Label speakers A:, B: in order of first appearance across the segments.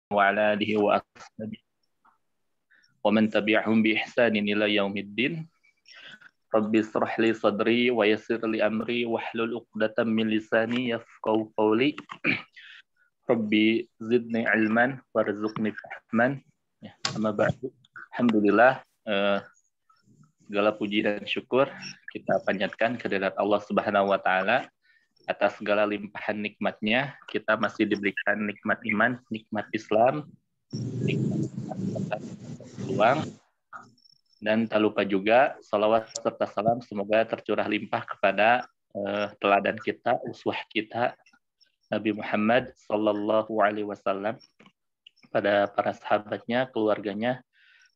A: وعلى آله وأصحابه ومن تبعهم بإحسان إلى يوم الدين. رب اشرح لي صدري ويسر لي أمري واحلل عقدة من لساني يفقهوا قولي. Rabbi zidni ilman warzuqni fahman. Ya, amma ba'du. Alhamdulillah, segala puji dan syukur kita panjatkan kehadirat Allah Subhanahu wa taala atas segala limpahan nikmatnya. Kita masih diberikan nikmat iman, nikmat Islam, nikmat peluang, dan tak lupa juga salawat serta salam semoga tercurah limpah kepada teladan kita, uswah kita, Nabi Muhammad Sallallahu Alaihi Wasallam, pada para sahabatnya, keluarganya,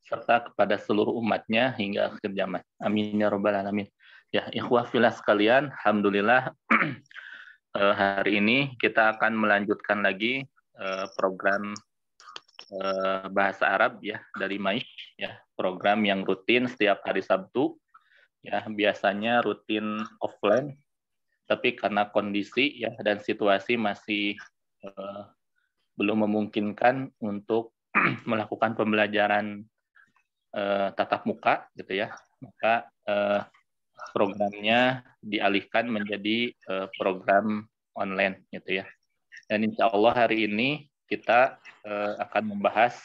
A: serta kepada seluruh umatnya hingga akhir zaman. Amin ya rabbal alamin. Ya, ikhwah fillah sekalian, alhamdulillah hari ini kita akan melanjutkan lagi program bahasa Arab ya dari MAIS, ya, program yang rutin setiap hari Sabtu. Ya, biasanya rutin offline. Tapi karena kondisi ya dan situasi masih belum memungkinkan untuk melakukan pembelajaran tatap muka gitu ya, maka programnya dialihkan menjadi program online gitu ya. Dan insya Allah hari ini kita akan membahas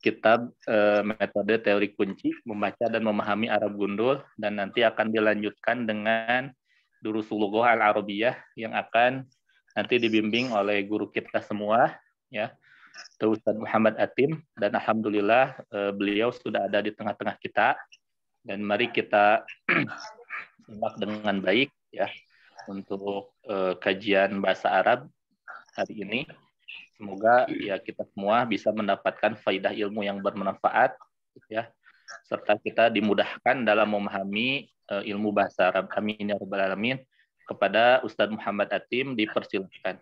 A: kitab metode teori kunci membaca dan memahami Arab Gundul, dan nanti akan dilanjutkan dengan Durusul Lughah Al-Arabiyah yang akan nanti dibimbing oleh guru kita semua ya, Ustaz Muhammad Atim, dan alhamdulillah beliau sudah ada di tengah-tengah kita, dan mari kita simak dengan baik ya untuk kajian bahasa Arab hari ini. Semoga ya kita semua bisa mendapatkan faidah ilmu yang bermanfaat ya, serta kita dimudahkan dalam memahami ilmu bahasa Arab. Amin ya rabbal alamin. Kepada Ustadz Muhammad Atim dipersilakan.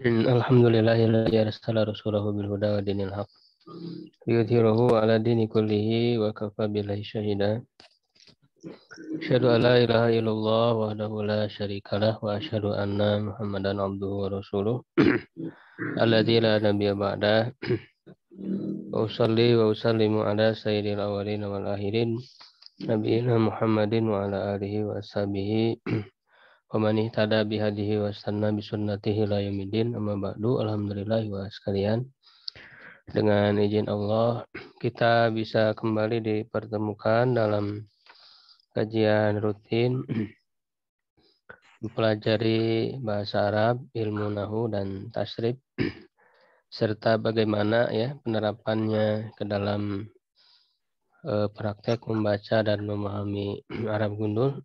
B: Alhamdulillahilladzi arsala rasulahu bil huda wa dinil haq liyudhhirahu 'ala dini kullihi wa kafa billahi shahida. Asyhadu an la ilaha illallah wahdahu la syarikalah wa asyhadu anna Muhammadan abduhu wa rasuluh alladzi la nabiyya ba'dah. Wa usalli wa usallimu ala sayyidil awwalin wal akhirin nabiyina Muhammadin wa ala alihi wa ashabihi wa man ihtada bihadihi wa istanna bi sunnatihi ila yaumil amma ba'du. Alhamdulillah wa sekalian, dengan izin Allah kita bisa kembali dipertemukan dalam kajian rutin mempelajari bahasa Arab, ilmu nahwu dan tasrif, serta bagaimana ya penerapannya ke dalam praktek membaca dan memahami Arab Gundul.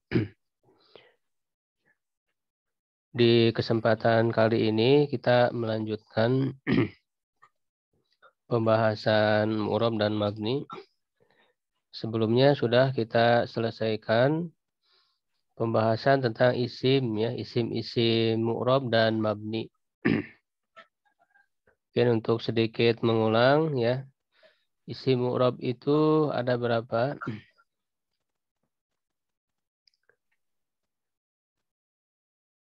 B: Di kesempatan kali ini kita melanjutkan pembahasan mu'rab dan mabni. Sebelumnya sudah kita selesaikan pembahasan tentang isim ya, isim-isim mu'rab dan mabni. Mungkin untuk sedikit mengulang ya, isim mu'rab itu ada berapa?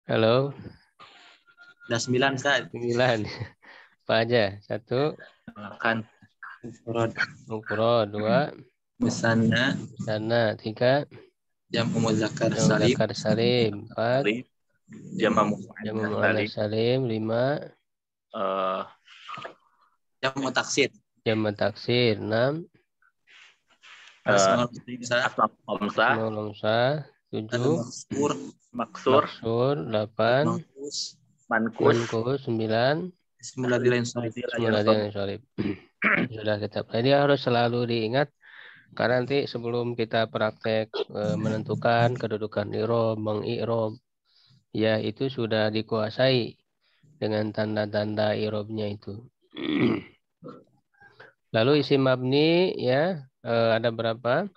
B: Halo?
C: Ada 9, Ustaz.
B: 9. Apa aja? 1.
A: Makan.
B: Mufrad. 2.
C: Musanna.
B: 3.
C: Jam'u muzakkar
B: salim. 4.
A: Jamu
B: muannas salim. 5.
C: Jam'u taksir.
B: Jamu taksir. 6.
C: Asmaul
A: Omsah.
B: 7.
A: Maksur.
B: 8. Mankus. 9.
C: Bismillahirrahmanirrahim.
B: Sudah kita pelajari, harus selalu diingat karena nanti sebelum kita praktek menentukan kedudukan i'rab, mengi'rab ya, itu sudah dikuasai dengan tanda-tanda i'rabnya itu. Lalu isim mabni ya, ada berapa?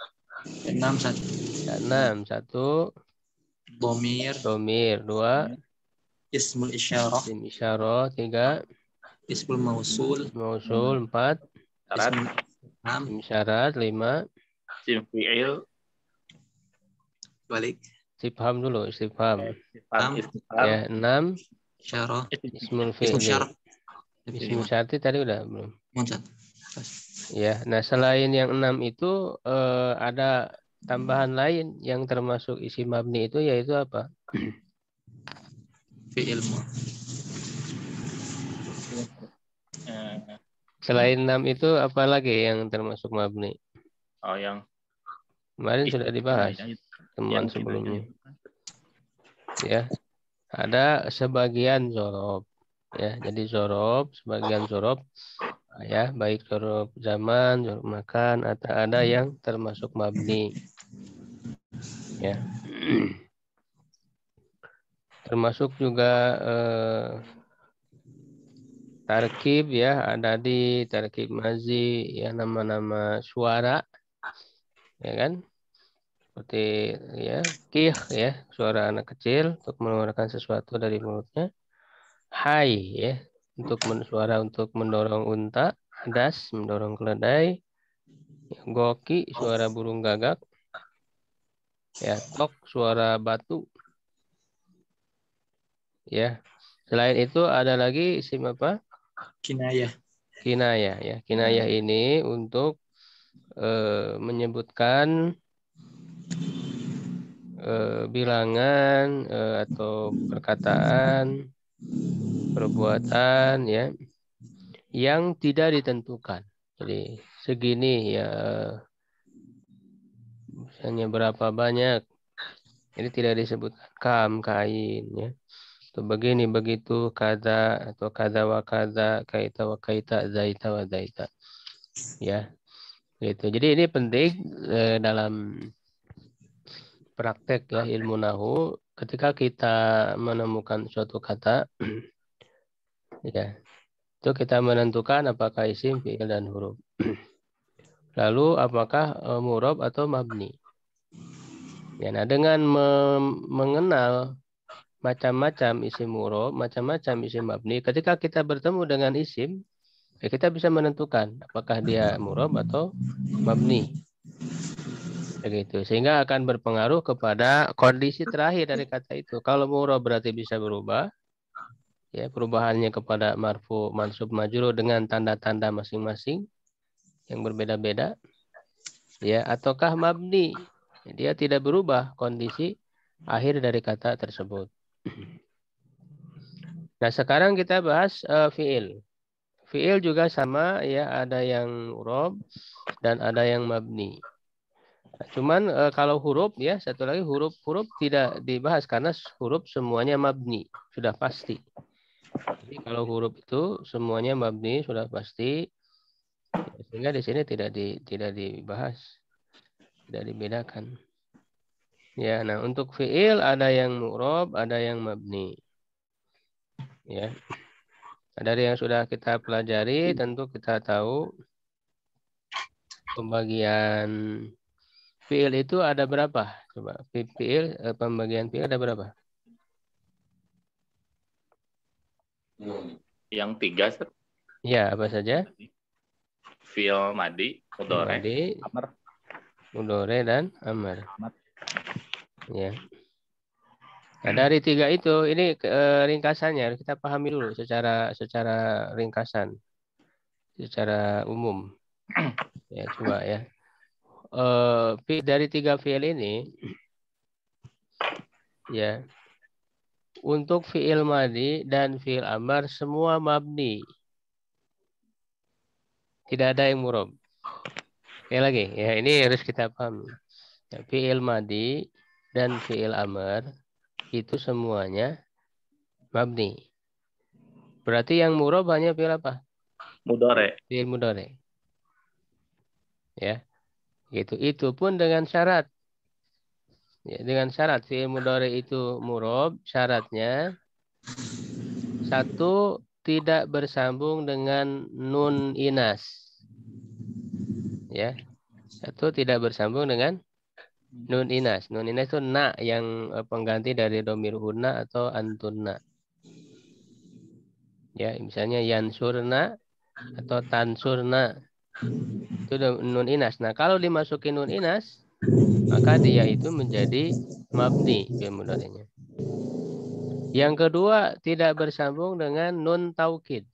C: 6.
B: 1. Domir. 2.
C: Ismul isyarah.
B: Isim isyarah. 3.
C: Ismul mausul.
B: 4. Isim syarat. 5.
A: Isim fi'il.
C: Balik.
B: istifham dulu, istifham.
A: Istifham.
B: Ya, 6
C: Isyarah.
B: ismul
C: Ismu
B: fi'li.
C: syarat.
B: Ismu syarti tadi udah belum?
C: Muncat.
B: Ya, nah selain yang 6 itu ada tambahan lain yang termasuk isim mabni itu yaitu apa?
C: Fi'il mu.
B: Selain 6 itu apa lagi yang termasuk mabni?
A: Oh, yang
B: Kemarin sudah dibahas temuan
A: yang
B: sebelumnya. Ya, ada sebagian zorob. Ya, jadi zorob, sebagian zorob, ya, baik zorob zaman, zorob makan, atau ada yang termasuk mabni. Ya, termasuk juga tarkib, ya, ada di tarkib mazi, ya, nama-nama suara, ya kan? Seperti ya, kih, ya, suara anak kecil untuk mengeluarkan sesuatu dari mulutnya. Hai, ya, untuk suara untuk mendorong unta. Das, mendorong keledai. Goki, suara burung gagak. Ya, tok, suara batu. Ya, selain itu ada lagi isim apa?
C: Kinayah.
B: Kinayah, ya. Kinayah ini untuk menyebutkan bilangan atau perkataan, perbuatan, ya, yang tidak ditentukan. Jadi segini, ya, misalnya berapa banyak, ini tidak disebutkan kam, kain, ya. Atau begini, begitu, kada, atau kada wa kada, kaita wa kaita, zaita wa zaita. Ya, gitu. Jadi ini penting dalam praktek, ya, ilmu nahu. Ketika kita menemukan suatu kata, ya, itu kita menentukan apakah isim, fi'il, dan huruf. Lalu apakah murab atau mabni. Ya, nah dengan mengenal macam-macam isim murab, macam-macam isim mabni, ketika kita bertemu dengan isim, ya kita bisa menentukan apakah dia murab atau mabni. Begitu. Sehingga akan berpengaruh kepada kondisi terakhir dari kata itu. Kalau murab berarti bisa berubah, ya, perubahannya kepada marfu, mansub, majrur dengan tanda-tanda masing-masing yang berbeda-beda. Ya, ataukah mabni, dia tidak berubah kondisi akhir dari kata tersebut. Nah, sekarang kita bahas fi'il. Fi'il juga sama, ya, ada yang murab dan ada yang mabni. Nah, cuman kalau huruf, ya, satu lagi huruf tidak dibahas karena huruf semuanya mabni, sudah pasti. Jadi kalau huruf itu semuanya mabni sudah pasti, sehingga di sini tidak dibahas, tidak dibedakan. Ya, nah untuk fi'il ada yang mu'rob, ada yang mabni. Ya. Nah, dari yang sudah kita pelajari, tentu kita tahu pembagian fi'il itu ada berapa? Coba fi'il, pembagian fi'il ada berapa?
A: Yang 3, Sir.
B: Ya, apa saja?
A: Fi'il madi, mudhari,
B: Madi,
A: amr,
B: mudhari, dan amr. Ya. Nah, dari 3 itu, ini ringkasannya kita pahami dulu secara ringkasan, secara umum. Ya, coba, ya. Dari 3 fi'il ini, ya, untuk fi'il madi dan fi'il amar semua mabni, tidak ada yang murab. Sekali lagi, ya, ini harus kita pahami. Ya, fi'il madi dan fi'il amar itu semuanya mabni. Berarti yang murab hanya fi'il apa?
A: mudhari.
B: Fi'il mudhari. Ya, gitu. Itu pun dengan syarat. Ya, dengan syarat fi'il mudhari itu murab, syaratnya satu, tidak bersambung dengan nun inas. Ya, satu tidak bersambung dengan nun inas. Nun inas itu na yang pengganti dari domir hunna atau antunna. Ya, misalnya yansurna atau tansurna. Itu nun inas. Nah, kalau dimasukin nun inas, maka dia itu menjadi mabni fi'il mudhari'nya. Yang kedua, tidak bersambung dengan nun taukid.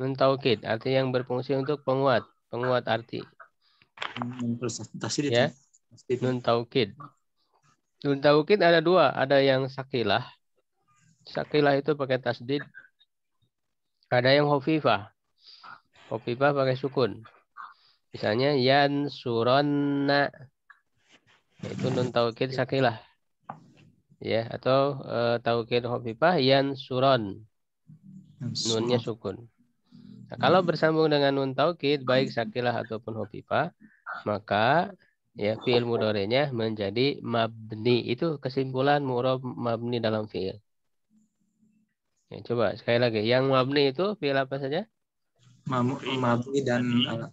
B: Nun taukid artinya yang berfungsi untuk penguat arti. Ya, nun taukid. Nun taukid ada dua, ada yang sakilah. Sakilah itu pakai tasdid. Ada yang khafifah. Khafifah pakai sukun. Misalnya yansuronna, itu nun taukid sakilah. Ya, atau taukid khafifah yansuron. Nunnya sukun. Nah, kalau bersambung dengan nun taukid baik sakilah ataupun khafifah, maka ya fi'il mudhari'nya menjadi mabni. Itu kesimpulan mu'rab mabni dalam fi'il. Ya, coba sekali lagi. Yang mabni itu fi'il apa saja?
C: Mabni dan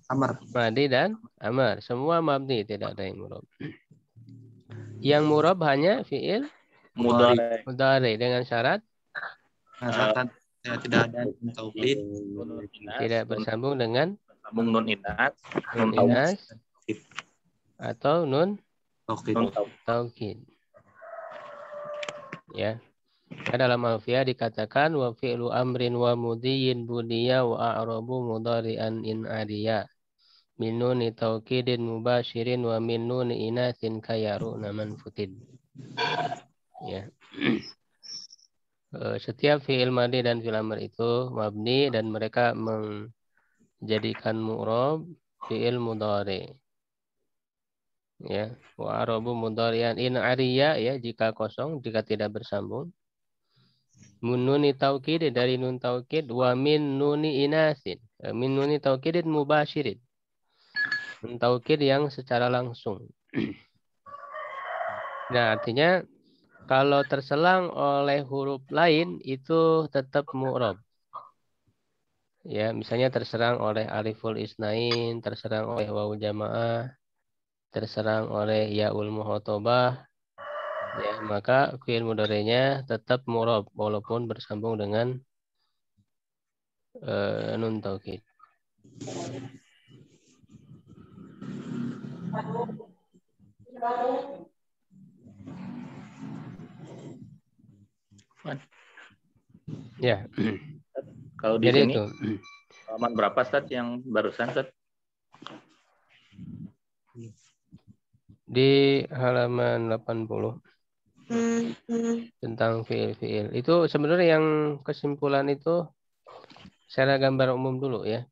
C: amar.
B: Madi dan amar. Semua mabni, tidak ada yang murab. Yang murab hanya fi'il mudhari dengan syarat
C: tidak ada taukid,
B: tidak bersambung dengan
A: nun inas
B: atau nun
C: taukid.
B: taukid. Ya. Dalam alfiah dikatakan wa fi'lu amrin wa mudhiyin buniya wa a'rabu mudhari'an in adiya. Min nuni taukidin mubashirin wa min nuni inasin kayaruna manfutin. Ya. Setiap fi'il madi dan fi'il amr itu mabni dan mereka menjadikan mu'rab fi'il mudhari. Ya, wa arabu mudhari'an in ariya ya jika kosong, jika tidak bersambung. Nuni taukid dari nun taukid wa min nuni inasin. Min nuni taukidin mubashirin. Nun taukid yang secara langsung. Nah, artinya kalau terselang oleh huruf lain itu tetap mu'rab. Ya, misalnya terserang oleh aliful isnain, terserang oleh wawu jamaah, terserang oleh yaul muhotobah, ya, maka fi'il mudhari'nya tetap mu'rab walaupun bersambung dengan nun taukid. Ya.
A: Kalau di
B: Jadi
A: sini
B: itu.
A: halaman berapa Ustaz yang barusan Ustaz?
B: Di halaman 80 tentang fiil-fiil. Itu sebenarnya yang kesimpulan itu secara gambar umum dulu ya.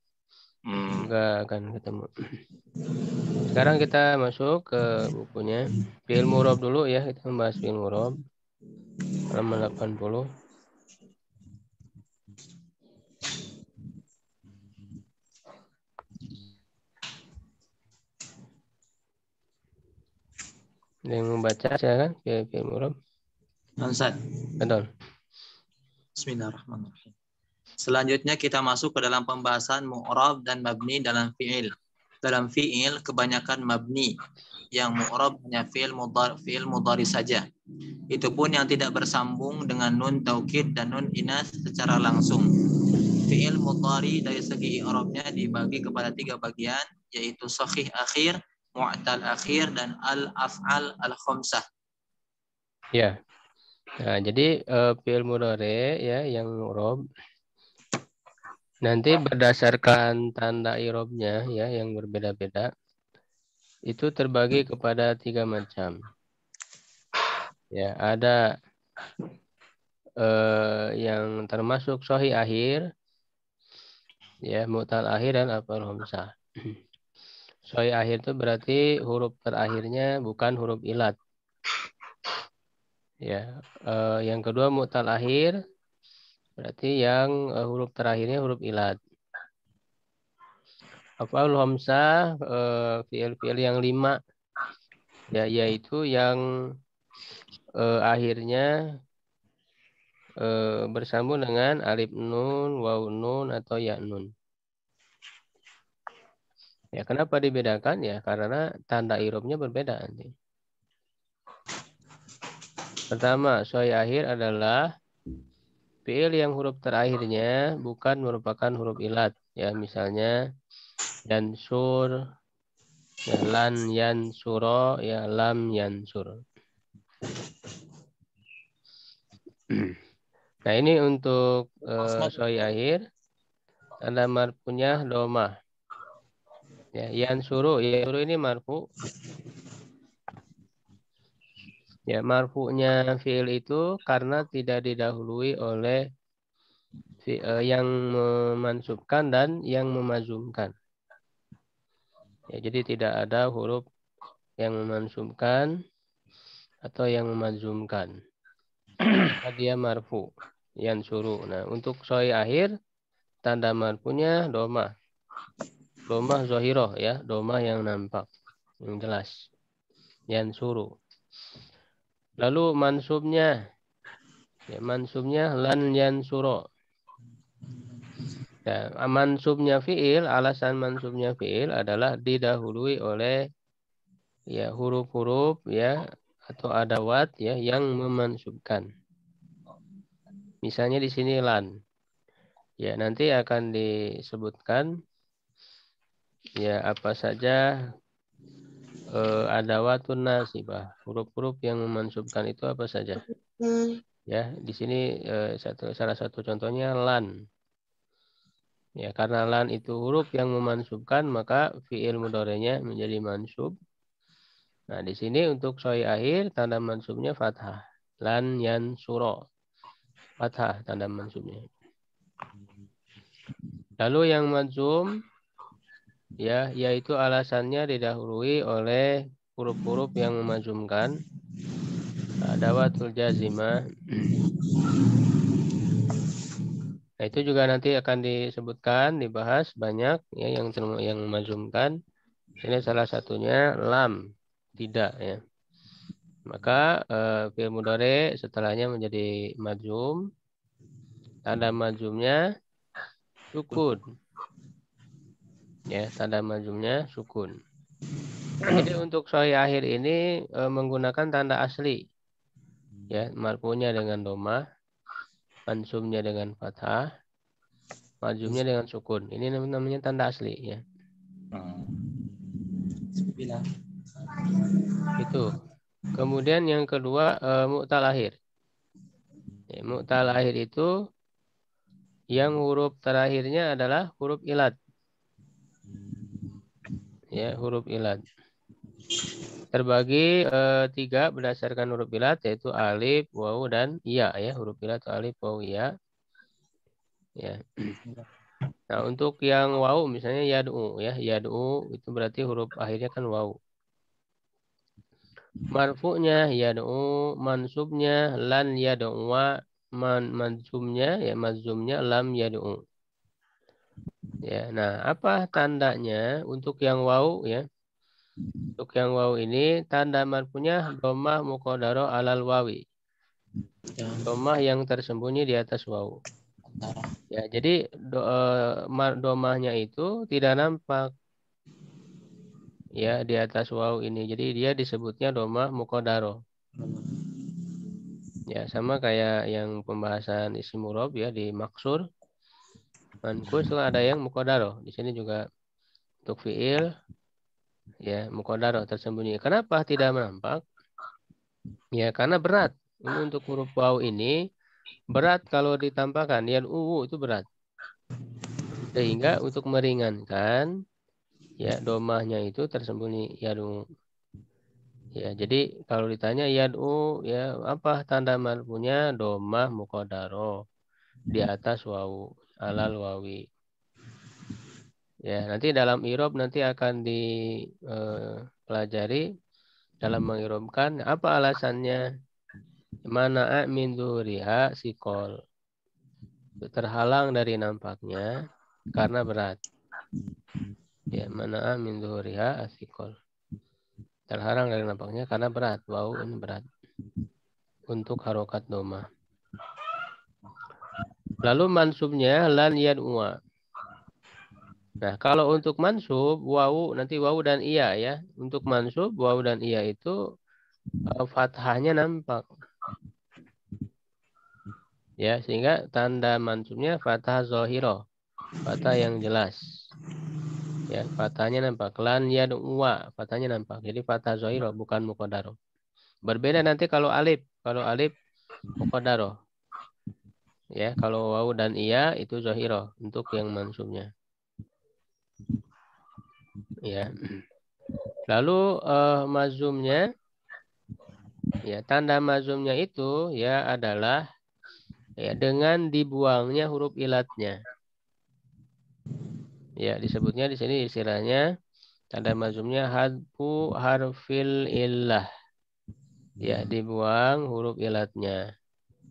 B: Enggak akan ketemu. Sekarang kita masuk ke bukunya. Fiil murab dulu ya, kita membahas fiil murab. Halaman 80. Yang membaca silakan fiil murab.
C: Ustaz.
B: Betul.
C: Bismillahirrahmanirrahim. Selanjutnya kita masuk ke dalam pembahasan mu'rab dan mabni dalam fi'il. Dalam fi'il kebanyakan mabni, yang mu'rab hanya fi'il mudhari saja. Itu pun yang tidak bersambung dengan nun taukid dan nun inas secara langsung. Fi'il mudhari dari segi i'rabnya dibagi kepada 3 bagian, yaitu sahih akhir, mu'tal akhir, dan al-af'al al-khamsah.
B: Ya. Nah, jadi fi'il mudhari ya yang mu'rab nanti berdasarkan tanda i'rabnya ya yang berbeda-beda itu terbagi kepada 3 macam. Ya, ada yang termasuk sahih akhir, ya, mu'tal akhir dan af'al khamsah. Sahih akhir itu berarti huruf terakhirnya bukan huruf ilat. Ya, yang kedua mu'tal akhir berarti yang huruf terakhirnya huruf ilat. Af'al khamsah fi'il-fi'il yang 5 ya, yaitu yang akhirnya bersambung dengan alif nun, waw nun atau ya nun. Ya, kenapa dibedakan? Ya, karena tanda i'rabnya berbeda nanti. Pertama, sahih akhir adalah fi'il yang huruf terakhirnya bukan merupakan huruf ilat. Ya, misalnya yansur, Ya, lan yansuro, ya lam yansur. Nah, ini untuk soi akhir. Tanda marfunya domah. Ya, yansuru ini marfu. Ya, marfunya fiil itu karena tidak didahului oleh yang memansubkan dan yang memazumkan. Ya, jadi tidak ada huruf yang memansubkan atau yang memazumkan. Dia marfu, yansuru. Nah, untuk soi akhir tanda marfunya domah. Domah zohiroh ya, domah yang nampak, yang jelas. Yansuru. Lalu mansubnya, ya mansubnya lan yansuro. Ya, mansubnya fiil, alasan mansubnya fiil adalah didahului oleh ya huruf-huruf ya atau adawat ya yang memansubkan. Misalnya di sini lan. Ya, nanti akan disebutkan ya apa saja adawatun nasibah. Huruf-huruf yang memansubkan itu apa saja? Ya, di sini salah satu contohnya lan. Ya, karena lan itu huruf yang memansubkan, maka fiil mudhari'nya menjadi mansub. Nah, di sini untuk soi akhir tanda mansubnya fathah. Lan yansuro. Fathah tanda mansubnya. Lalu yang majzum ya, yaitu alasannya didahului oleh huruf-huruf yang memajzumkan. Adawatul jazimah. Nah, itu juga nanti akan disebutkan, dibahas banyak ya yang memajzumkan. Ini salah satunya lam, tidak ya. Maka fi'il mudhari setelahnya menjadi majzum. Tanda majzumnya sukun. Ya, tanda majzumnya sukun. Jadi untuk soi akhir ini menggunakan tanda asli. Ya, marfunya dengan domah, mansubnya dengan fathah, majzumnya dengan sukun. Ini namanya tanda asli ya. Itu. Kemudian yang kedua mu'tal akhir. Ya, mu'tal akhir itu yang huruf terakhirnya adalah huruf ilat. Ya, huruf ilat. Terbagi 3 berdasarkan huruf ilat, yaitu alif, waw, dan ya. Ya, huruf ilat alif, waw, ya. Ya. Nah, untuk yang waw misalnya yad'u ya, yad'u itu berarti huruf akhirnya kan waw. Marfu'nya yad'u, mansubnya lan yad'uwa, mansubnya ya mazumnya lam yad'u. Ya, nah apa tandanya untuk yang waw ya? Untuk yang waw ini tanda marfu'nya dhammah muqaddarah alal wawi. Dhammah yang tersembunyi di atas waw. Ya, jadi dhammahnya itu tidak nampak ya di atas waw ini. Jadi dia disebutnya dhammah muqaddarah. Ya, sama kayak yang pembahasan isim murab ya di maksur. Mankus ada yang muqaddarah. Di sini juga untuk fiil ya muqaddarah tersembunyi. Kenapa tidak nampak? Ya, karena berat. Ini untuk huruf waw ini berat kalau ditampakkan. Yang itu berat. Sehingga untuk meringankan ya domahnya itu tersembunyi yadu. Ya, jadi kalau ditanya yadu ya apa tanda marfunya domah muqaddarah di atas wawu alal wawi. Ya, nanti dalam irob nanti akan dipelajari dalam mengirobkan apa alasannya mana'a min zuhuriha sikol. Terhalang dari nampaknya karena berat. Ya, mana'a min zuhuriha asikol. Terhalang dari nampaknya karena berat. Wow, ini berat. Untuk harokat doma. Lalu mansubnya lan yad'uwa. Nah, kalau untuk mansub, wawu, nanti wawu dan iya ya. Untuk mansub, wawu dan iya itu fathahnya nampak. Ya, sehingga tanda mansubnya fathah zohiro. Fathah yang jelas. Ya, fathahnya nampak. Lan yad'uwa, fathahnya nampak. Jadi fathah zahiro bukan muqaddaro. Berbeda nanti kalau alif. Kalau alif muqaddaro. Ya, kalau wawu dan iya itu zahiro untuk yang mansubnya. Ya. Lalu mazumnya, ya tanda mazumnya itu ya adalah ya dengan dibuangnya huruf ilatnya. Ya, disebutnya di sini istilahnya tanda mazumnya hadfu harfil illah. Ya, dibuang huruf ilatnya.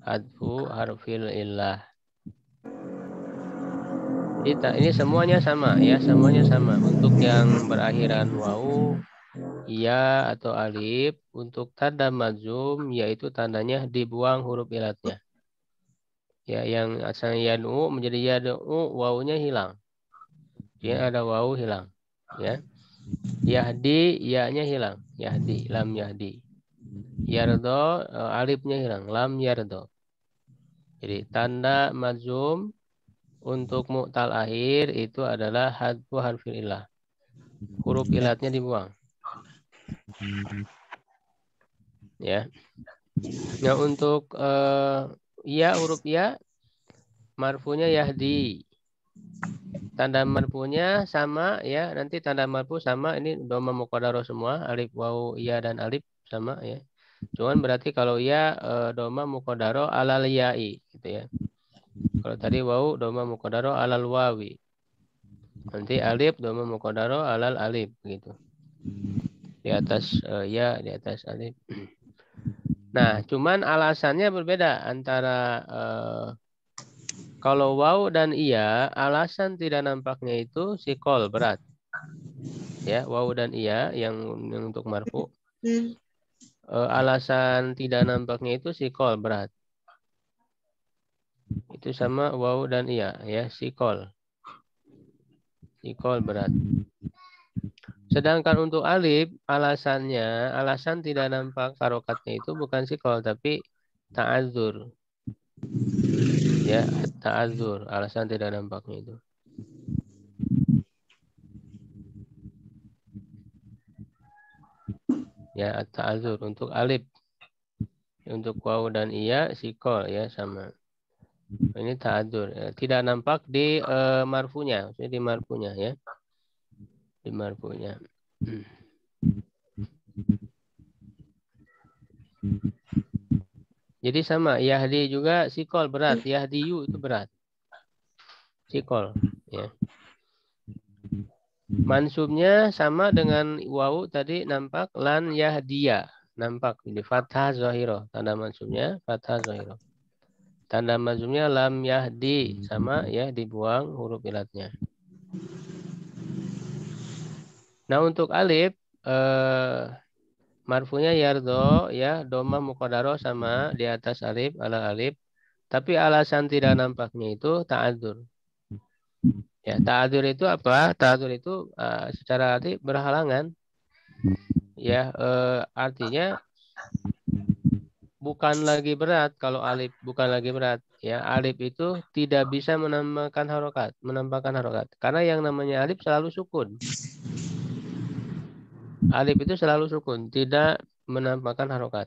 B: Hadfu harfil illah. Ini semuanya sama ya, semuanya sama. Untuk yang berakhiran wawu, ya atau alif, untuk tanda mazum yaitu tandanya dibuang huruf ilatnya. Ya, yang asalnya yad'u menjadi yad'u, wawunya hilang. Jadi ada wawu hilang. Ya. Yahdi, ya-nya hilang. Yahdi, lam yahdi. Yardo, alifnya hilang. Lam yardo. Jadi tanda mazum untuk mu'tal akhir itu adalah hadfu harfil ilah. Huruf ilatnya dibuang. Ya. Nah, untuk ya, huruf ya, marfunya yahdi. Tanda marfunya sama ya, nanti tanda marfu sama, ini dhamma muqaddaro semua, alif wawu ya dan alif sama ya. Cuman berarti kalau ya dhamma muqaddaro alal ya'i gitu ya. Kalau tadi wawu dhamma muqaddaro alal wawi. Nanti alif dhamma muqaddaro alal alif gitu. Di atas ya, di atas alif. Nah, cuman alasannya berbeda antara kalau waw dan iya, alasan tidak nampaknya itu sikol berat. Ya, waw dan iya yang untuk marfu. Alasan tidak nampaknya itu sikol berat. Itu sama waw dan iya ya, sikol. Sikol berat. Sedangkan untuk alif, alasan tidak nampak harokatnya itu bukan sikol tapi ta'adzur. Ya, ta'adzur, alasan tidak nampaknya itu. Ya, ta'adzur untuk alif. Untuk waw dan iya sikol ya sama. Ini ta'adzur. Ya, tidak nampak di marfunya, maksudnya di marfunya ya. Di marfunya. Jadi sama, yahdi juga sikol berat, yahdiyu itu berat. Sikol ya. Mansubnya sama dengan wawu tadi nampak lan yahdiya. Nampak di fathah zahiro. Tanda mansubnya fathah zahiro. Tanda mansubnya lam yahdi sama ya, dibuang huruf ilatnya. Nah, untuk alif marfunya yardo ya, dhamma muqaddaro sama di atas alif ala alif. Tapi alasan tidak nampaknya itu ta'adzur. Ya, ta'adzur itu apa? Ta'adzur itu secara arti berhalangan. Ya, artinya bukan lagi berat kalau alif, bukan lagi berat. Ya, alif itu tidak bisa menampakkan harokat, karena yang namanya alif selalu sukun. Alif itu selalu sukun, tidak menampakkan harokat.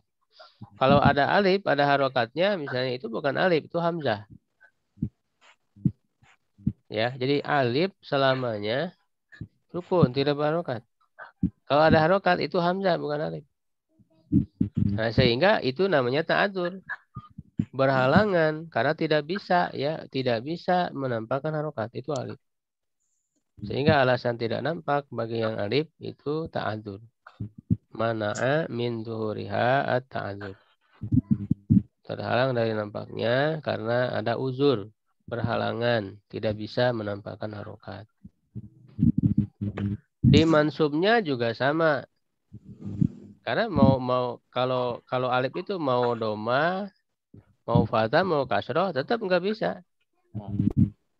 B: Kalau ada alif, ada harokatnya, misalnya itu bukan alif, itu hamzah. Ya, jadi alif selamanya sukun, tidak berharokat. Kalau ada harokat itu hamzah, bukan alif. Nah, sehingga itu namanya ta'adzur. Berhalangan karena tidak bisa ya, tidak bisa menampakkan harokat, itu alif. Sehingga alasan tidak nampak bagi yang alif itu ta'adzur. Mana'a min zuhuriha at-ta'adzur. Terhalang dari nampaknya karena ada uzur, berhalangan, tidak bisa menampakkan harokat. Di mansubnya juga sama. Karena kalau alif itu mau doma, mau fathah, mau kasroh, tetap nggak bisa.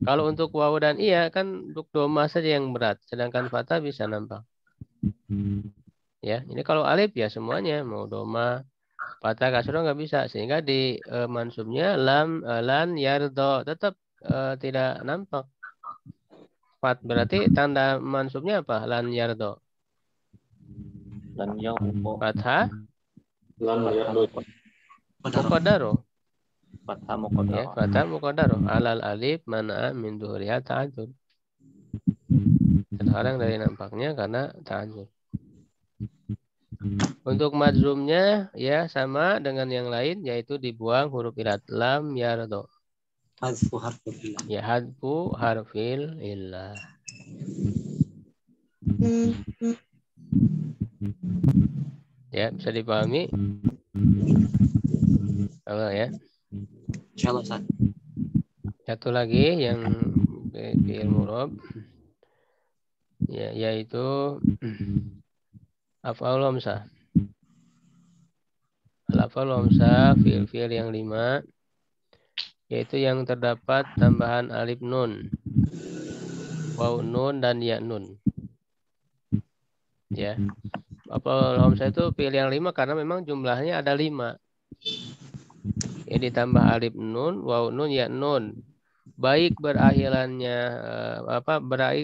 B: Kalau untuk wawu dan iya kan untuk doma saja yang berat, sedangkan fathah bisa nampak. Ya, ini kalau alif ya semuanya mau doma, fathah, kasroh nggak bisa, sehingga di mansubnya lan yardo tetap tidak nampak. Berarti tanda mansubnya apa? Lan yardo.
A: Dan yang
B: Fathah
C: Qadar.
B: muqaddaro.
A: fathah
B: Ya,
A: muqaddar.
B: fathah muqaddaro. Alal alif mana min duhriha ta'adzur. Terhalang dari nampaknya karena ta'adzur. Untuk madzumnya ya sama dengan yang lain, yaitu dibuang huruf ilat lam yardo.
C: Hadfu harful illah.
B: Ya, hadfu harfil illah. Ya, bisa dipahami? Kalau ya.
C: Insyaallah Ustaz.
B: Satu lagi yang fi'il murab, ya, yaitu af'al hamzah. Al-af'al hamzah fi'il yang 5, yaitu yang terdapat tambahan alif nun, waw nun dan ya nun. Ya, af'al hamzah itu fi'il yang 5 karena memang jumlahnya ada 5. Ya, ditambah alif nun, waw nun, ya nun. Baik berakhirannya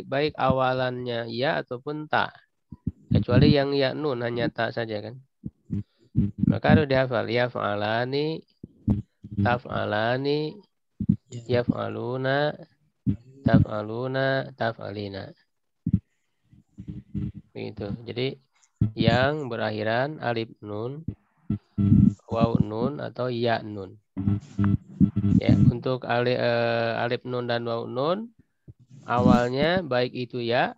B: baik awalannya ya ataupun ta. Kecuali yang ya nun hanya ta saja kan. Maka harus dihafal yaf'alani, taf'alani, yaf'aluna, taf'aluna, taf'alina. Begitu. Jadi yang berakhiran alif nun, waw nun atau ya nun. Ya, untuk alif nun dan waw nun awalnya baik itu ya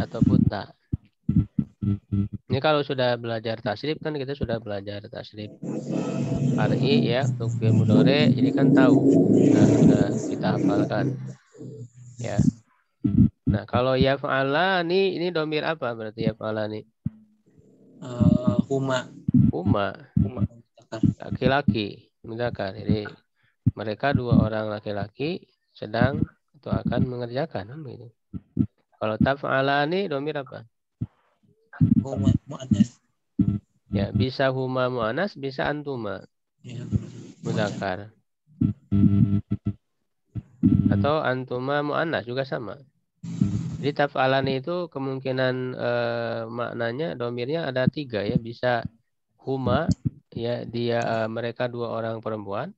B: ataupun ta. Ini kalau sudah belajar tasrif kan kita sudah belajar tasrif far'i ya untuk fi'il mudhari, jadi kan tahu sudah kita hafalkan. Ya. Nah, kalau yaf'alani ini domir apa berarti yaf'alani? Huma. Laki-laki, mudzakkar. Jadi mereka dua orang laki-laki sedang atau akan mengerjakan begitu. Kalau taf'alani domir apa?
C: Huma muannas.
B: Ya, bisa huma muannas, bisa antuma.
C: Ya.
B: Mudzakkar. Atau antuma muannas juga sama. Jadi taf'alani itu kemungkinan maknanya domirnya ada 3 ya, bisa huma ya dia mereka dua orang perempuan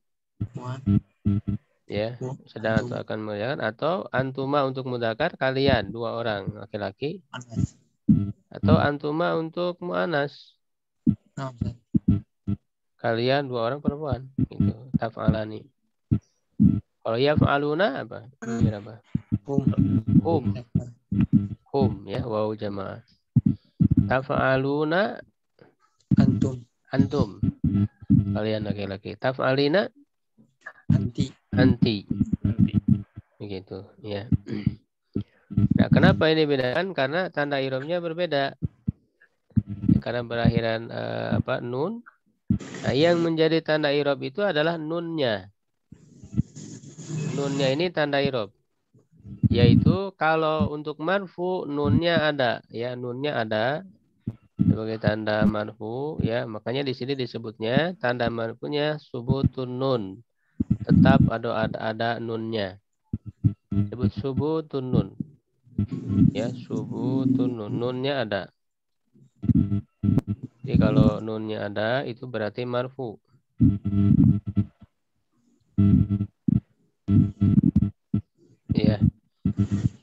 B: ya sedang atau akan mengerjakan, atau antuma untuk mudzakkar kalian dua orang laki-laki, atau antuma untuk muannas kalian dua orang perempuan itu taf'alani. Kalau yaf'aluna apa? Apa? Hum ya waw jamaah. Taf'aluna antum kalian laki-laki. Taf'alina anti. Begitu ya. Nah, kenapa ini bedakan? Karena tanda i'rabnya berbeda. Karena berakhiran nun. Nah, yang menjadi tanda i'rab itu adalah nunnya. Nunnya ini tanda i'rab. Yaitu kalau untuk marfu nunnya ada, ya nunnya ada sebagai tanda marfu, ya makanya di sini disebutnya tanda marfunya subutun nun, tetap ada nunnya, disebut subutun nun, ya subutun nun, nunnya ada. Jadi kalau nunnya ada itu berarti marfu. Ya.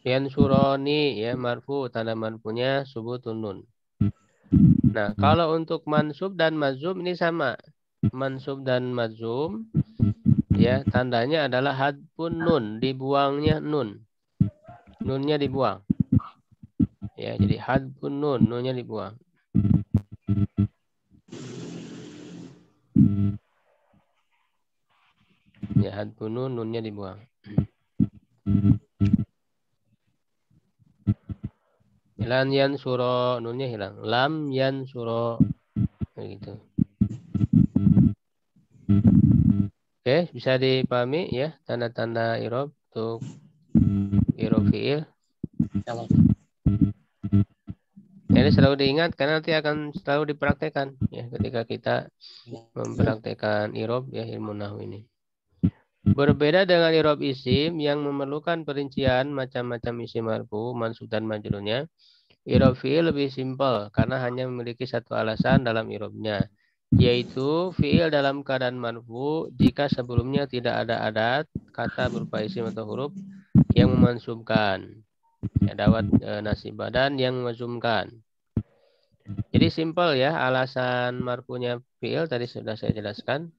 B: Yansuroni ya marfu, tanda marfunya subutun nun. Nah, kalau untuk mansub dan mazum ini sama. Mansub dan mazum ya tandanya adalah hadfun nun, dibuangnya nun. Nunnya dibuang. Ya, jadi hadfun nun, nunnya dibuang. Ya, hadfun nun, nunnya dibuang. Lan yansuro, nunnya hilang. Lam yansuro. Begitu. Oke, bisa dipahami ya tanda-tanda i'rab untuk i'rab fi'il. Ini selalu diingat karena nanti akan selalu dipraktekkan ya ketika kita mempraktekkan i'rab ya ilmu nahwu ini. Berbeda dengan i'rab isim yang memerlukan perincian macam-macam isim marfu, mansub dan majrurnya. I'rab fi'il lebih simpel karena hanya memiliki satu alasan dalam i'rabnya, yaitu fi'il dalam keadaan marfu jika sebelumnya tidak ada adat, kata berupa isim atau huruf yang memansubkan, adawat nasibah dan yang memazumkan. Jadi simpel ya, alasan marfunya fi'il tadi sudah saya jelaskan.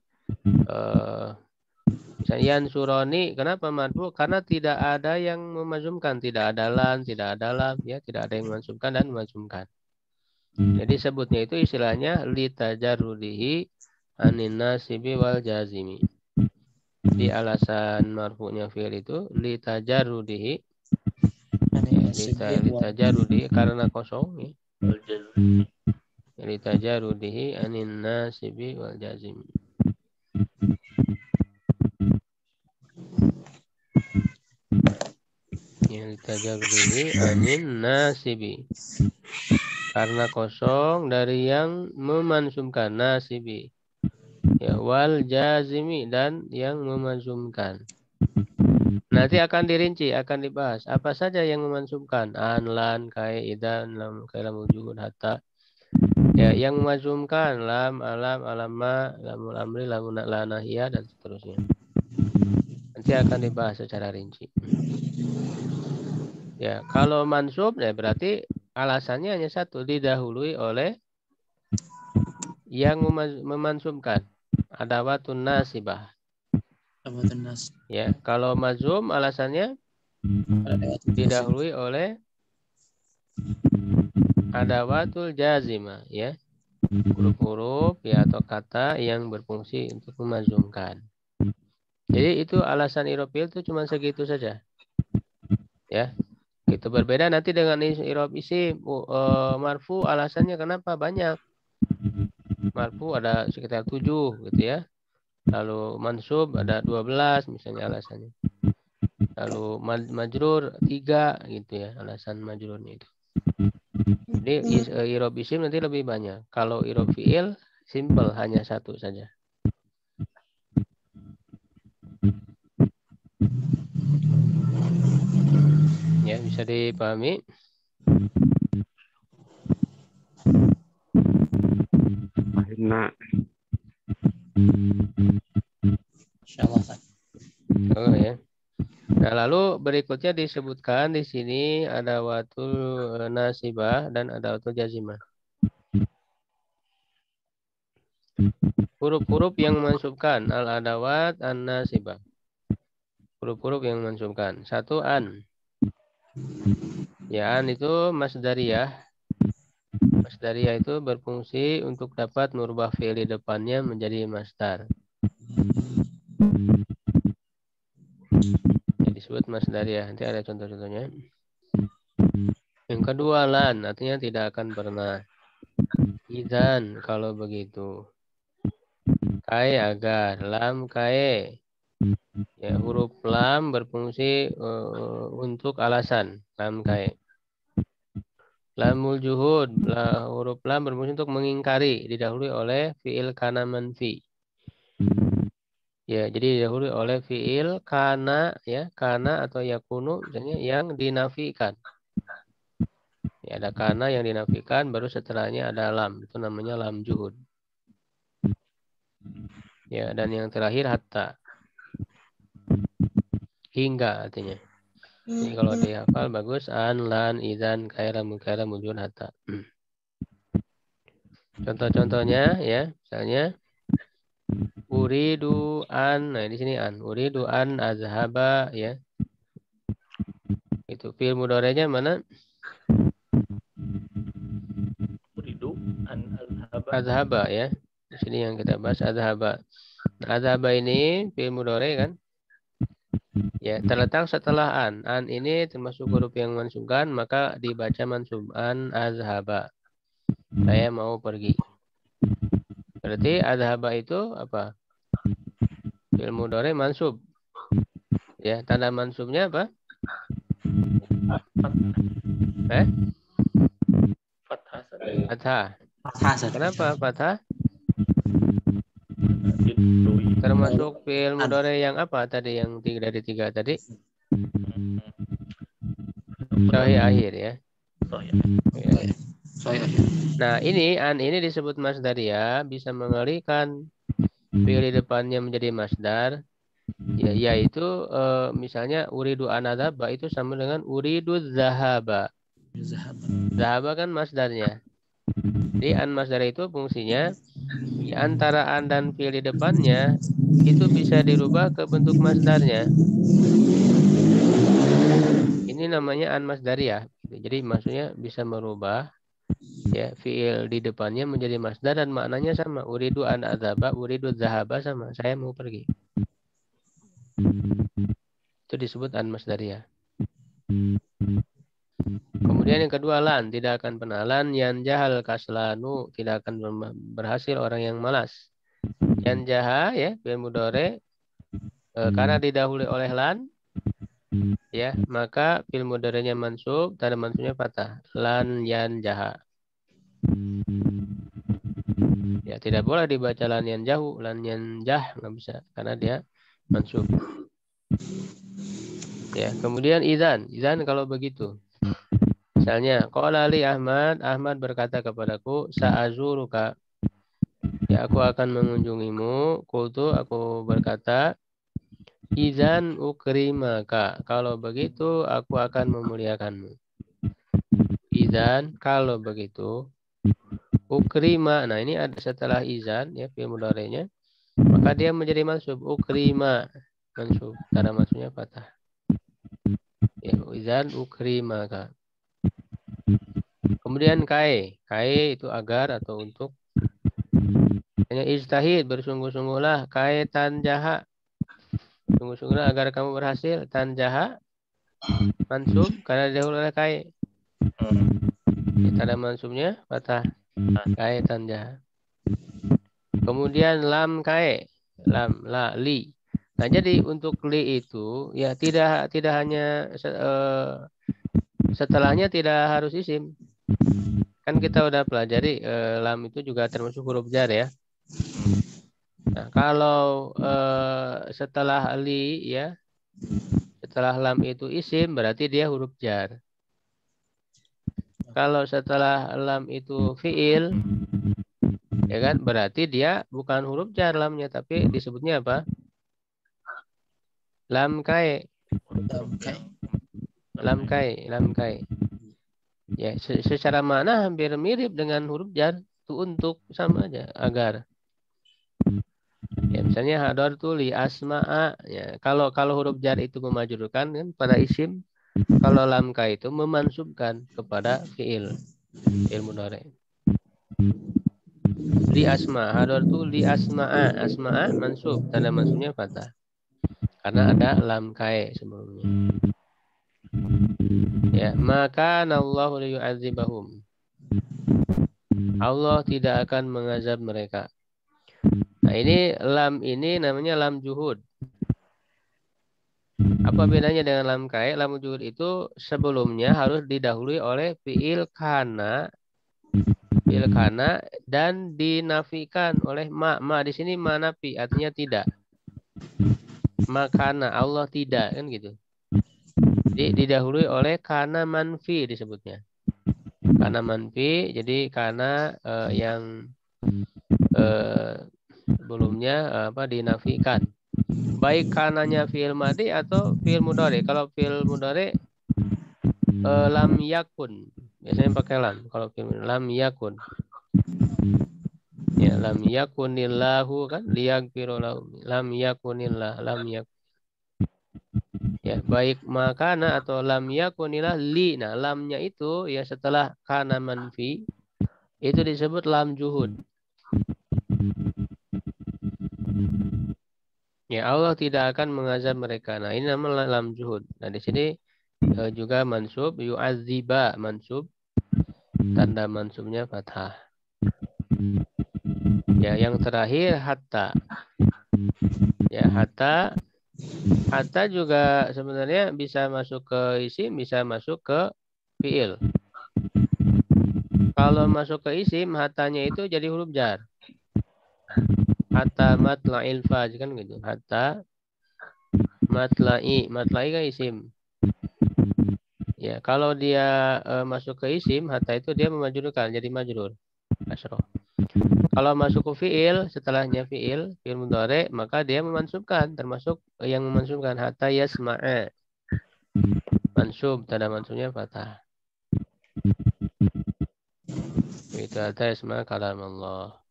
B: Misalnya yansuroni, kenapa marfu? Karena tidak ada yang memazumkan, tidak ada lan, tidak ada lam, ya, tidak ada yang memazumkan dan memazumkan. Jadi sebutnya itu istilahnya litajarrudihi anin nasibi wal jazimi. Di alasan marfu'nya fi'il itu litajarrudihi, ya, litajarrudihi karena kosong, ya. Litajarrudihi anin nasibi wal jazimi. Litajarrudihi anin nasibi, karena kosong dari yang memansumkan, nasibi, ya, wal jazimi dan yang memansumkan. Nanti akan dirinci, akan dibahas apa saja yang memansumkan, an, lan, kai, idan, lam, kai, lam, wujud, hatta. Ya, yang memansumkan lam, alam, alama, lamul amri, lamun lanahiyah dan seterusnya. Nanti akan dibahas secara rinci. Ya, kalau mansub ya berarti alasannya hanya satu, didahului oleh yang memansubkan, adawatun nasibah. Ya, kalau mazum alasannya didahului oleh adawatul jazimah, ya, huruf-huruf ya atau kata yang berfungsi untuk memazumkan. Jadi itu alasan i'rab fi'il itu cuma segitu saja, ya. Itu berbeda nanti dengan i'rab isim marfu, alasannya kenapa banyak. Marfu ada sekitar 7 gitu ya. Lalu mansub ada 12 misalnya alasannya. Lalu majrur 3 gitu ya, alasan majrurnya itu. Jadi i'rab isim nanti lebih banyak. Kalau i'rab fi'il simple, hanya satu saja. Ya, bisa dipahami.
D: Nah,
C: Insyaallah.
B: Oh ya. Nah, lalu berikutnya disebutkan di sini ada watul nasibah dan ada watul jazimah. Huruf-huruf yang memansubkan, al-adawat an-nasibah. Huruf-huruf yang memansubkan. 1 an. Ya, an itu masdariyah. Masdariyah itu berfungsi untuk dapat merubah fi'il di depannya menjadi masdar. Ya, disebut masdariyah. Nanti ada contoh-contohnya. Yang kedua lan, artinya tidak akan pernah. Idzan, kalau begitu. Kai, agar. Lam, kai. Ya, huruf lam berfungsi untuk alasan. Lam, kai. Lamul juhud, huruf lam berfungsi untuk mengingkari, didahului oleh fi'il kana manfi. Ya, jadi didahului oleh fi'il kana, ya, kana atau yakunu misalnya yang dinafikan. Ya, ada kana yang dinafikan, baru setelahnya ada lam, itu namanya lam juhud. Ya, dan yang terakhir hatta. Hingga artinya. Jadi kalau dihafal bagus, an, lan, idzan, kaira, mukaira, mujun, hatta. Contoh-contohnya ya, misalnya uridu an, nah di sini an, uridu an azhaba, ya. Itu fi'il mudhari'nya mana?
A: Uridu an azhaba.
B: Azhaba, ya. Di sini yang kita bahas azhaba. Nah, azhaba ini fi'il mudhari' kan? Ya, terletak setelah an. An ini termasuk huruf yang mansubkan, maka dibaca mansub, an azhaba. Saya mau pergi. Berarti azhaba itu apa? Fi'il mudhari' mansub. Ya, tanda mansubnya apa?
A: Fathah.
B: Fathah. Kenapa fathah? Termasuk fi'il mudhari yang apa tadi, yang 3 dari 3 tadi? Sahih akhir ya. Nah, ini disebut masdariyah, bisa mengalihkan fi'il di depannya menjadi masdar. Ya, yaitu misalnya uridu anadzaba itu sama dengan uridu zahaba. Zahaba kan masdarnya. Jadi an masdar itu fungsinya di antara an dan fi'il di depannya itu bisa dirubah ke bentuk masdarnya. Ini namanya an masdariyah. Jadi maksudnya bisa merubah ya fi'il di depannya menjadi masdar dan maknanya sama. Uridu an adzaba, uridu zahaba sama. Saya mau pergi. Itu disebut an masdariyah. Kemudian yang kedua lan, tidak akan pernah lan yang jahal kaslanu, tidak akan berhasil orang yang malas. Yang jaha ya fi'il mudhari karena didahului oleh lan ya, maka fi'il mudhari'nya mansub, tanda mansubnya fathah. Lan yan jaha. Ya, tidak boleh dibaca lan yan jahu, lan yan jah nggak bisa karena dia mansub. Ya, kemudian idzan kalau begitu. Misalnya, qala li Ahmad, Ahmad berkata kepadaku, sa'azuruka. Ya, aku akan mengunjungimu. Qultu, aku berkata, idzan ukrimaka. Kalau begitu, aku akan memuliakanmu. Idzan, kalau begitu, ukrima. Nah, ini ada setelah idzan, ya, fi'il mudhari'nya. Maka dia menjadi mansub. Ukrima. Mansub. Karena maksudnya fathah. Ya, idzan ukrimaka. Kemudian kai itu agar atau untuk. Hanya ijtahid, bersungguh-sungguhlah. Kai tanjaha, sungguh-sungguhlah agar kamu berhasil. Tanjaha mansub karena didahului oleh kai. Tanda mansubnya fathah. Kai tanjaha. Kemudian lam kai, lam la li. Nah, jadi untuk li itu ya tidak hanya setelahnya tidak harus isim. Kan kita udah pelajari lam itu juga termasuk huruf jar ya. Nah, kalau setelah li ya, setelah lam itu isim berarti dia huruf jar. Kalau setelah lam itu fiil ya kan, berarti dia bukan huruf jar lamnya, tapi disebutnya apa? Lam kai. Lam kai. Ya, secara makna hampir mirip dengan huruf jar, itu untuk sama aja, agar. Ya, misalnya hadartu li asma'a. Ya, kalau huruf jar itu memajrurkan kan pada isim, kalau lam ka itu memansubkan kepada fiil mudhari. Li asma, hadartu li asma'a. Asma'a mansub, tanda mansubnya fathah. Karena ada lam ka sebelumnya. Ya, maka Allahu liyu'adzibahum. Allah tidak akan mengazab mereka. Nah, ini lam ini namanya lam juhud. Apa bedanya dengan lam kai? Lam juhud itu sebelumnya harus didahului oleh fi'il kana dan dinafikan oleh ma. Ma di sini ma nafi, artinya tidak. Makana Allah tidak, kan gitu. Jadi didahului oleh kana manfi disebutnya. Kana manfi, jadi kana yang sebelumnya dinafikan. Baik kananya fi'il madhi atau fi'il mudhari. Kalau fi'il mudhari lam yakun. Biasanya pakai lam. Kalau fi'il lam yakun. Ya, lam yakunillahu kan liyaghfira lahu. Lam yakunillah, lam yakun. Ya, baik makana atau lam yakunillah li. Nah, lamnya itu ya setelah kana manfi itu disebut lam juhud. Ya, Allah tidak akan mengazab mereka. Nah, ini namanya lam juhud. Nah, di sini juga mansub, yu'adziba mansub, tanda mansubnya fathah. Ya, yang terakhir hatta. Ya, hatta juga sebenarnya bisa masuk ke isim, bisa masuk ke fi'il. Kalau masuk ke isim, hatanya itu jadi huruf jar. hatta matla'il fajr kan gitu. Hatta matla'i kan isim. Ya, kalau dia masuk ke isim, hatta itu dia memajrurkan jadi majrur. Asyroh. Kalau masuk ke fiil, setelahnya fiil mudhari, maka dia memansubkan, termasuk yang memansubkan hatta yasma'a. Mansub, tanda mansubnya fathah. Itu hatta yasma'a kalam Allah.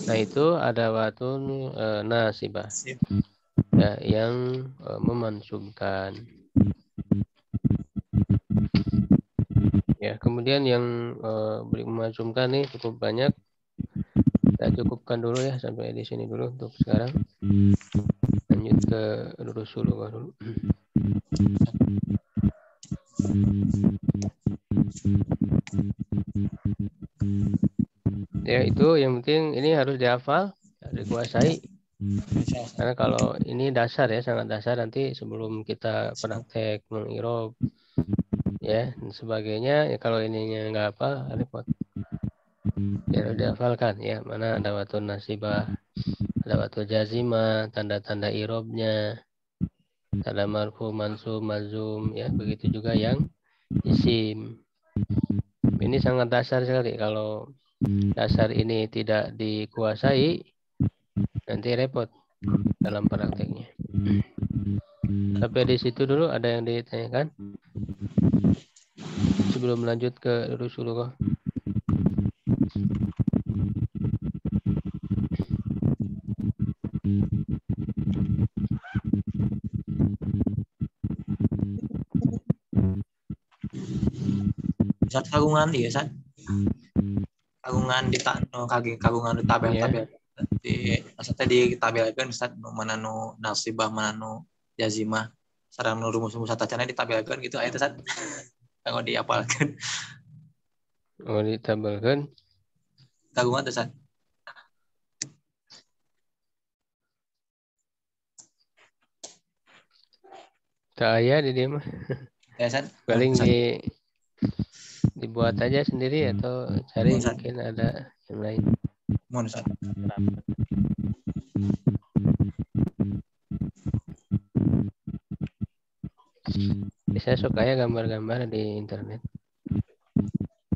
B: Nah, itu ada watun nasibah. Ya, yang memansubkan. Ya, kemudian yang memansubkan nih cukup banyak. Kita cukupkan dulu ya sampai di sini dulu untuk sekarang. Lanjut ke Rasulullah dulu. Ya, itu yang penting ini harus dihafal, harus dikuasai. Karena kalau ini dasar ya, sangat dasar, nanti sebelum kita praktek mengirob ya dan sebagainya, ya kalau ininya nggak hafal repot. Ya harus dihafalkan ya, mana ada watun nasibah, ada watun jazimah, tanda-tanda irobnya, tanda marfu, mansub, mazum, ya begitu juga yang isim. Ini sangat dasar sekali. Kalau dasar ini tidak dikuasai, nanti repot dalam prakteknya. Sampai di situ dulu, ada yang ditanyakan sebelum lanjut ke Rasulullah.
C: Saat kagungan iya Sat. Kagungan di kagungan di tabel-tabel di maksudnya di tabelkeun Sat mana nu nasibah mana nu jazimah sareng nu rumus-rumus atacana ditabelkeun gitu aya teh Sat. Kanggo diapalkeun.
B: Oh, ditabelkeun
C: Kagungan teh Sat.
B: tak aya di dia mah.
C: Ya Sat.
B: Paling dibuat aja sendiri atau cari mungkin ada yang lain.
C: Mohon Sat.
B: Saya suka ya gambar-gambar di internet.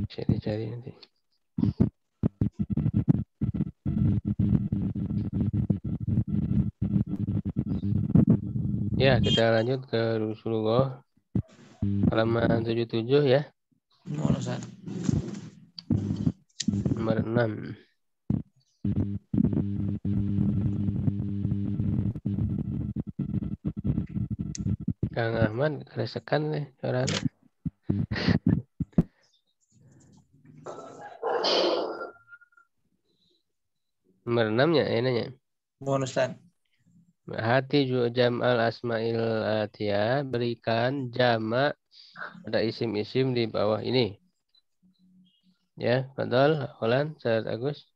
B: Bisa dicari nanti. Ya, kita lanjut ke Rasulullah halaman 77 ya.
C: Mohon Sat.
B: Nomor 6. Kang Ahmad keresekan nih suaranya. Nomor 6 ya, nanya.
C: Mohon Ustaz.
B: Hati jam'al asma'il atiyah, berikan jamak pada isim-isim di bawah ini. Ya, betul. Ulan, Ustaz Agus.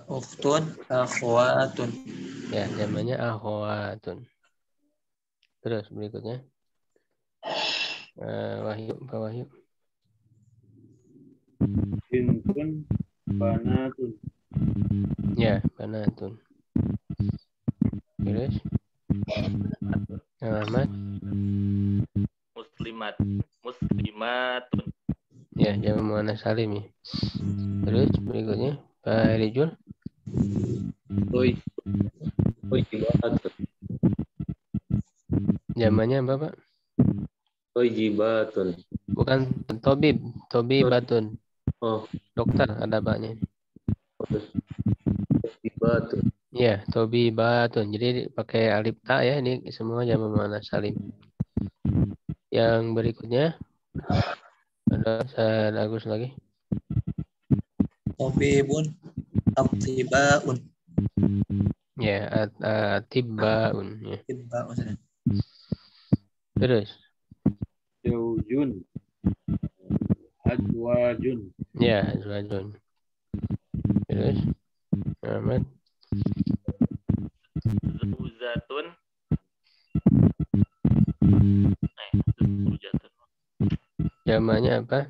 C: Ukhtun, akhwatun.
B: Ya, jamaknya akhwatun. Terus berikutnya. Wahyu, Pak Wahyu.
D: Bintun, banatun.
B: Ya, banatun. Terus. Ahmad.
A: Muslimatun.
B: Ya, jamak muannas salim ya. Terus berikutnya Pak Rijul. Jamaknya apa, Pak?
E: Tojibatun.
B: Bukan tobibatun.
E: Oh,
B: Dokter ada Paknya.
E: tojibatun.
B: Ya, tobibatun. Jadi pakai alif ta ya, ini semua jamak muannas salim. Yang berikutnya ada Ustaz Agus lagi.
C: Tabibun, atibaun.
B: Ya, atibbaun ya.
C: Tiba maksudnya.
B: Terus.
D: Zaujun, azwajun.
B: Ya, azwajun. Terus. Ahmad.
A: Zaujatun. Zaujatun.
B: Jamaknya apa?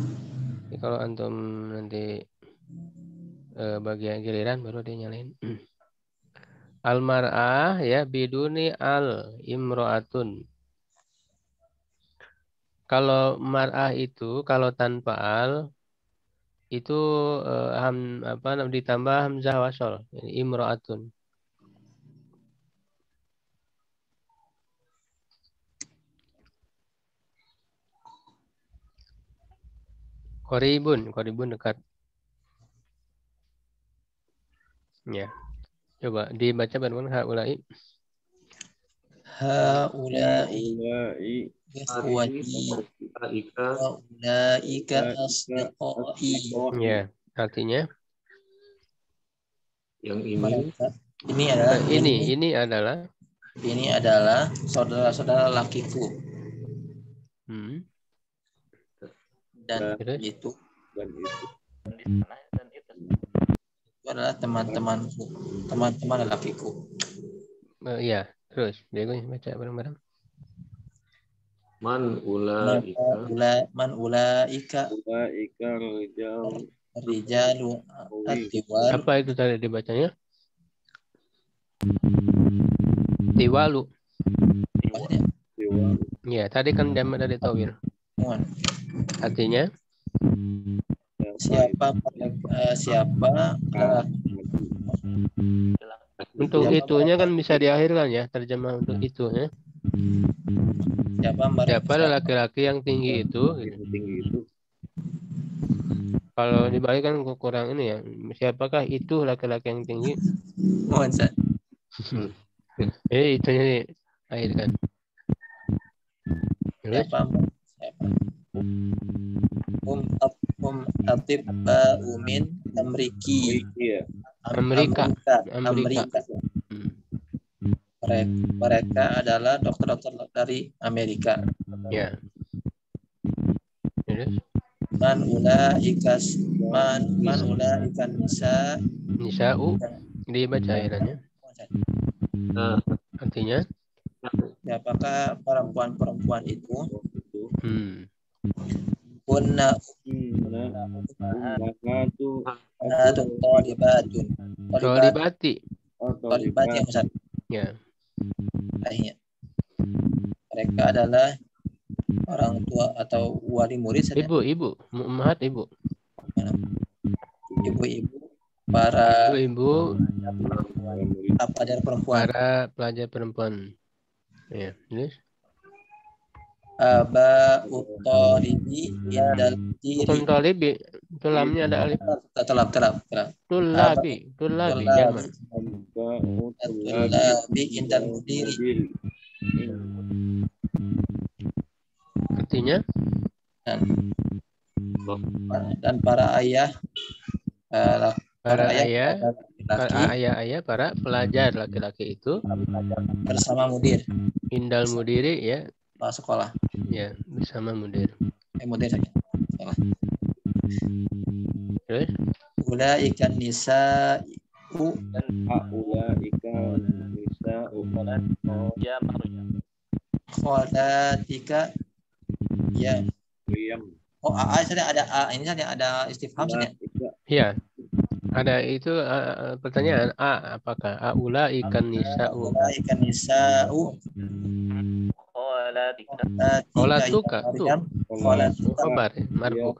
B: kalau antum nanti bagian giliran baru dia nyalain. Al-mar'ah ya biduni al imro'atun. Kalau mar'ah itu kalau tanpa al itu ditambah hamzah wasol, imro'atun. Qoribun dekat. Ya. Coba dibaca bareng haulai.
C: Haulai
D: Ulai
C: ikhwati
E: Ika
C: wa ulaika asdiqai.
B: Ya, artinya
E: yang ini
C: Mereka ini adalah
B: ini adalah
C: saudara-saudara lakiku dan
B: terus
C: itu
D: dan itu
A: Dan itu
C: adalah teman-temanku, teman-teman lakiku.
B: ya, terus Diego baca bareng-bareng.
E: man ulaika
C: Man ulaika
D: ulaika rijal
C: rijalu atiwal.
B: Apa itu tadi dibacanya? Tiwalu.
D: dewa
B: Ya, tadi kan jamak dari tawil. Artinya
C: Siapa
B: untuk itunya kan bisa diakhirkan ya, terjemah untuk itu ya. Siapa laki-laki yang tinggi itu gitu.
D: tinggi itu
B: Kalau dibalik kan kurang ini ya. Siapakah itu laki-laki yang tinggi? Itunya diakhirkan. Terus
C: atibba umin amriki.
D: iya
B: Amerika.
C: Mereka adalah dokter-dokter dari Amerika.
B: Ya. Terus
C: Man ulaika nisa
B: Nisa'u dibaca akhirannya. Artinya
C: siapakah perempuan-perempuan itu?
D: itu
C: Kunna
D: ummahatu
C: thalibatun.
B: Tolibati.
C: Thalibat yang besar.
B: Ya.
C: Akhirnya. Mereka adalah orang tua atau wali murid saja.
B: Ibu. Ummahat ibu.
C: Ibu-ibu para
B: Ibu
C: pelajar perempuan.
B: para pelajar perempuan. Ya. Terus
C: Aba utolibi ya dalam diri.
B: bukan talibi. Itu lamnya ada alif.
C: Telap.
B: Tulabi jamak.
C: Tulabi indal mudiri.
B: Artinya
C: Dan para ayah
B: para ayah
C: laki-laki
B: para pelajar laki-laki itu
C: bersama mudir
B: indal mudiri ya,
C: sekolah.
B: ya bersama mudir.
C: Mudir saja. Sekolah.
B: Terus
C: Ulaika nisa'u
D: ulaika nisa'u
A: ya Maryam.
C: khalatika ya.
D: Maryam
C: Oh, saja ada ini saja ada istifham saja.
B: ya ada itu pertanyaan apakah aula ikan nisa'u
C: Ulaika nisa'u
B: Kholatuka tuh kabar marfu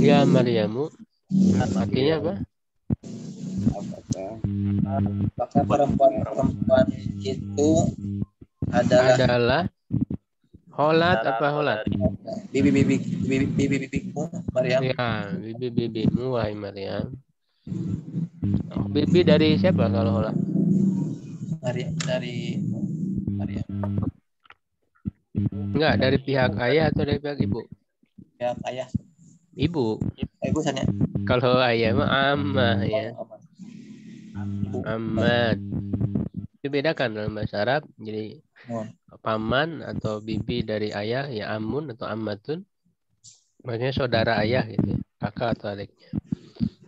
B: ya Maryamu artinya apa?
C: Apakah perempuan itu adalah
B: Holat apa holat?
C: bibimu Maryam?
B: Ya, bibimu wahai Maryam. Bibi dari siapa kalau holat?
C: Dari Maryam.
B: Enggak, dari pihak ayah atau dari pihak ibu?
C: Pihak ayah.
B: Ibu.
C: Ibu sana.
B: Kalau ayah mah ammah ya. Ammad. Dibedakan dalam bahasa Arab. Jadi paman atau bibi dari ayah ya amun atau ammatun. Maksudnya saudara ayah gitu ya. Kakak atau adiknya.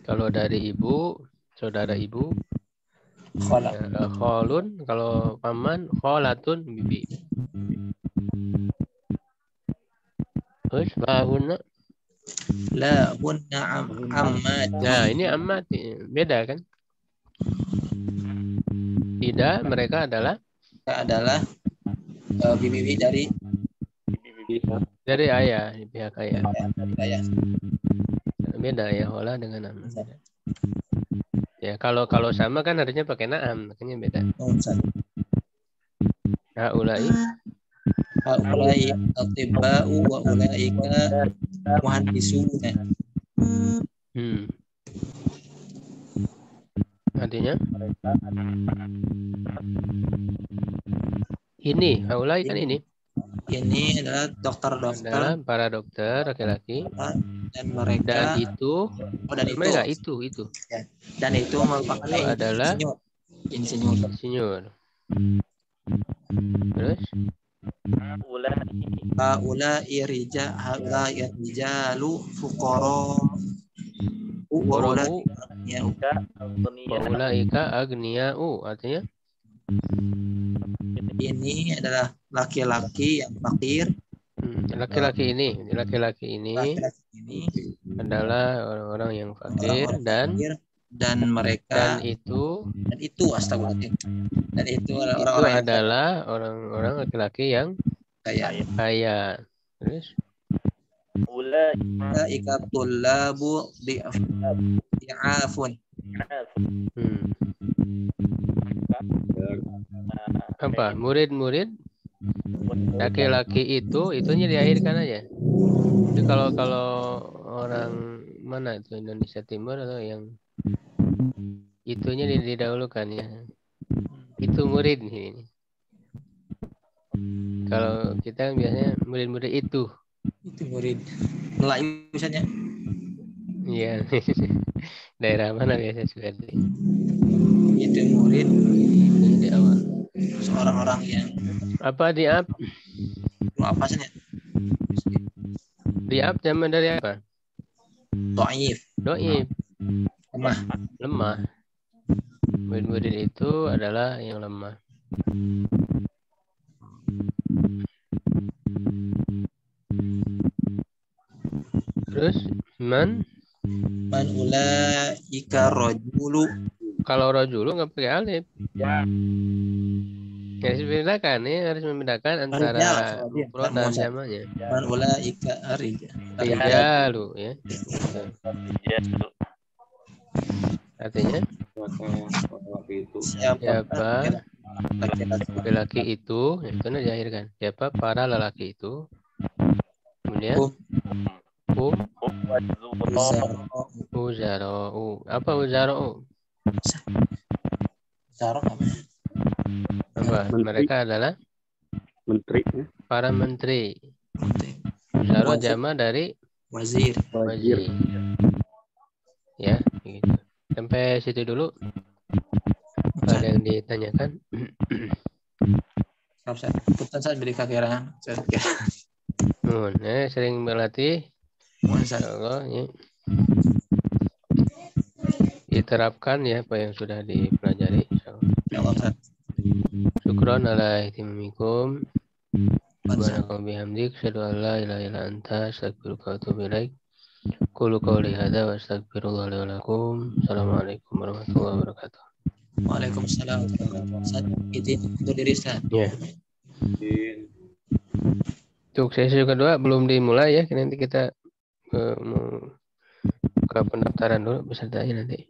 B: Kalau dari ibu, saudara ibu. Kholun, kalau paman, kholatun bibi. Terus lahunna.
C: Lahunna ammat.
B: Nah, ini amat beda kan? Tidak, mereka adalah
C: bibi dari
B: ayah, di pihak ayah.
C: ayah.
B: Beda ya hola dengan amat. Ya, kalau sama kan harusnya pakai na'am, makanya beda. Haulai
C: Atibba'u wa ulaika muhandisuna.
B: Artinya ini, haulai kan ini.
C: Ini adalah dokter-dokter
B: Adalah para dokter laki-laki
C: dan mereka
B: itu
C: Ya. Dan itu merupakan
B: adalah insinyur. Terus
C: haula'i rijalu fuqara wa
B: ulaika agniya'u, artinya
C: ini adalah laki-laki yang fakir.
B: Laki-laki ini adalah orang-orang yang fakir dan
C: mereka
B: itu
C: astagfirullahaladzim. Dan itu
B: adalah orang-orang laki-laki yang kaya. Terus
C: ulaika tullabu bi'afun.
B: Apa? Murid-murid laki-laki itunya diakhirkan aja. Itu kalau orang mana itu Indonesia Timur atau yang itunya didahulukan ya. Itu murid ini. Kalau kita biasanya murid-murid itu
C: murid Melayu misalnya.
B: Iya. Daerah mana biasa seperti
C: itu murid
B: di awal.
C: Orang-orang yang
B: apa diap?
C: Apa sih?
B: Diap zaman dari apa?
C: Do'if. Lemah.
B: Murid-murid itu adalah yang lemah. Terus man
C: ulaika rajulu.
B: Kalau rajulu nggak pakai alif. Harus membedakan antara mufrad dan jamaknya.
C: Man ulaika
B: rijalu ya. Artinya siapa laki-laki itu diakhirkan. Siapa para lelaki itu. Kemudian uzara'u. Apa uzara'u? Apa? Mereka adalah
D: menteri.
B: Para menteri. Uzara jama dari
C: wazir.
B: Ya, gitu. Sampai situ dulu. Ada yang ditanyakan?
C: Saya beri kakiran.
B: Sering berlatih. Insyaallah ya. Diterapkan ya apa yang sudah dipelajari. Insyaallah. Syukran ala ihtimamikum. Subhanaka bihamdik asyhadu an la ilaha illa anta astaghfiruka wa atubu ilaik. Qulu qawli hadza wa astaghfirullah li wa lakum. Assalamualaikum warahmatullahi wabarakatuh.
C: Waalaikumsalam warahmatullahi wabarakatuh. Izin untuk diri Ustaz.
B: Ya. Untuk sesi kedua belum dimulai ya, nanti kita mau ke pendaftaran dulu pesertanya nanti.